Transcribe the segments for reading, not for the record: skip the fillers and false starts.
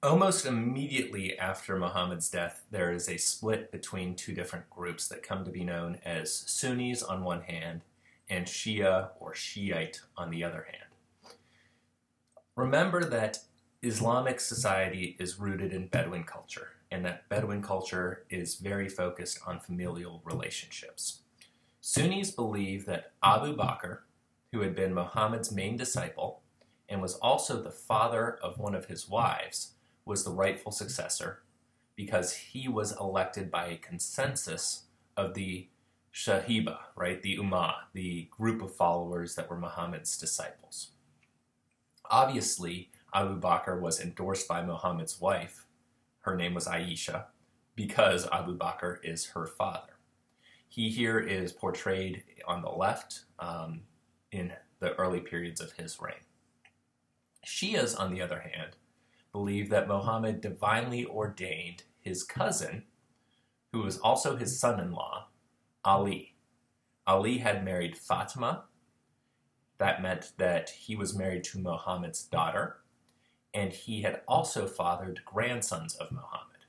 Almost immediately after Muhammad's death, there is a split between two different groups that come to be known as Sunnis on one hand and Shia or Shiite on the other hand. Remember that Islamic society is rooted in Bedouin culture, and that Bedouin culture is very focused on familial relationships. Sunnis believe that Abu Bakr, who had been Muhammad's main disciple and was also the father of one of his wives, was the rightful successor because he was elected by a consensus of the Shahiba, right, the Ummah, the group of followers that were Muhammad's disciples. Obviously, Abu Bakr was endorsed by Muhammad's wife. Her name was Aisha because Abu Bakr is her father. He here is portrayed on the left in the early periods of his reign. Shias, on the other hand, believe that Muhammad divinely ordained his cousin, who was also his son-in-law, Ali. Ali had married Fatima. That meant that he was married to Muhammad's daughter, and he had also fathered grandsons of Muhammad.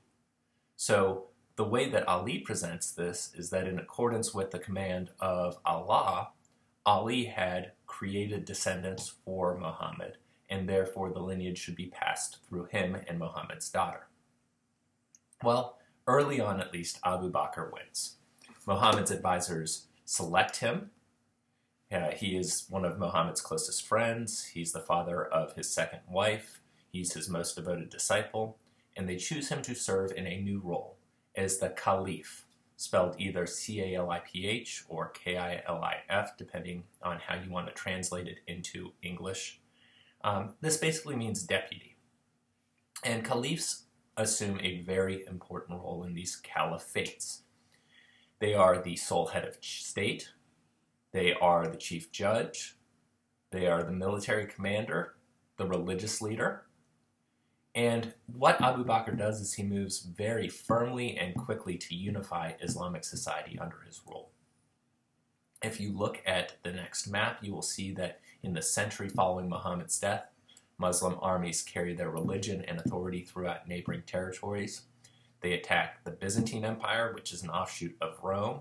So the way that Ali presents this is that in accordance with the command of Allah, Ali had created descendants for Muhammad, and therefore the lineage should be passed through him and Muhammad's daughter. Well, early on at least, Abu Bakr wins. Muhammad's advisors select him. He is one of Muhammad's closest friends. He's the father of his second wife. He's his most devoted disciple. And they choose him to serve in a new role as the Caliph, spelled either C-A-L-I-P-H or K-I-L-I-F, depending on how you want to translate it into English. This basically means deputy. And caliphs assume a very important role in these caliphates. They are the sole head of state. They are the chief judge. They are the military commander, the religious leader. And what Abu Bakr does is he moves very firmly and quickly to unify Islamic society under his rule. If you look at the next map, you will see that in the century following Muhammad's death, Muslim armies carry their religion and authority throughout neighboring territories. They attack the Byzantine Empire, which is an offshoot of Rome.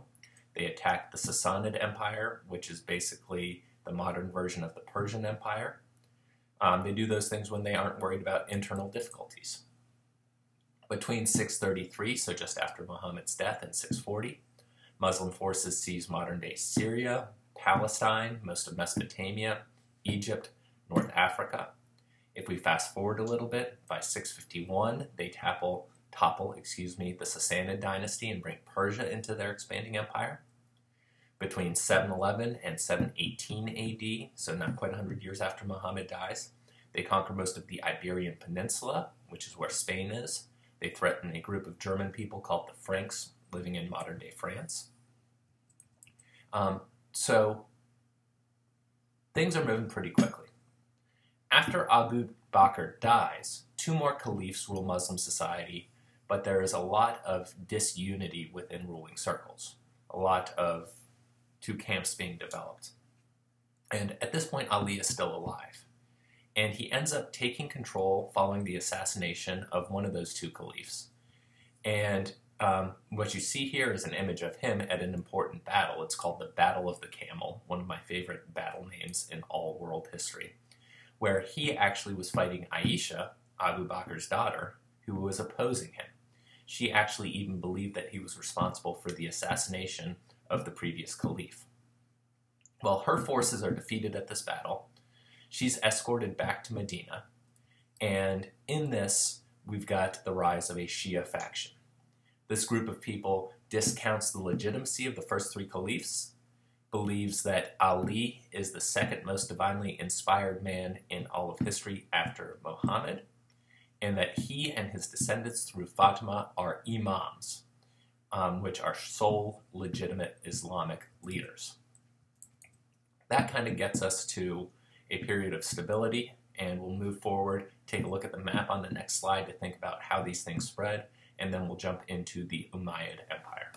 They attack the Sassanid Empire, which is basically the modern version of the Persian Empire. They do those things when they aren't worried about internal difficulties. Between 633, so just after Muhammad's death, and 640, Muslim forces seize modern-day Syria, Palestine, most of Mesopotamia, Egypt, North Africa. If we fast forward a little bit, by 651, they topple the Sassanid dynasty and bring Persia into their expanding empire. Between 711 and 718 AD, so not quite 100 years after Muhammad dies, they conquer most of the Iberian Peninsula, which is where Spain is. They threaten a group of German people called the Franks, living in modern-day France. So things are moving pretty quickly. After Abu Bakr dies, two more caliphs rule Muslim society, but there is a lot of disunity within ruling circles, a lot of two camps being developed. And at this point, Ali is still alive. And he ends up taking control following the assassination of one of those two caliphs. And what you see here is an image of him at an important battle. It's called the Battle of the Camel, one of my favorite battle names in all world history, where he actually was fighting Aisha, Abu Bakr's daughter, who was opposing him. She actually even believed that he was responsible for the assassination of the previous caliph. Well, her forces are defeated at this battle. She's escorted back to Medina, and in this, we've got the rise of a Shia faction. This group of people discounts the legitimacy of the first three caliphs, believes that Ali is the second most divinely inspired man in all of history after Muhammad, and that he and his descendants through Fatima are imams, which are sole legitimate Islamic leaders. That kind of gets us to a period of stability, and we'll move forward, take a look at the map on the next slide to think about how these things spread, and then we'll jump into the Umayyad Empire.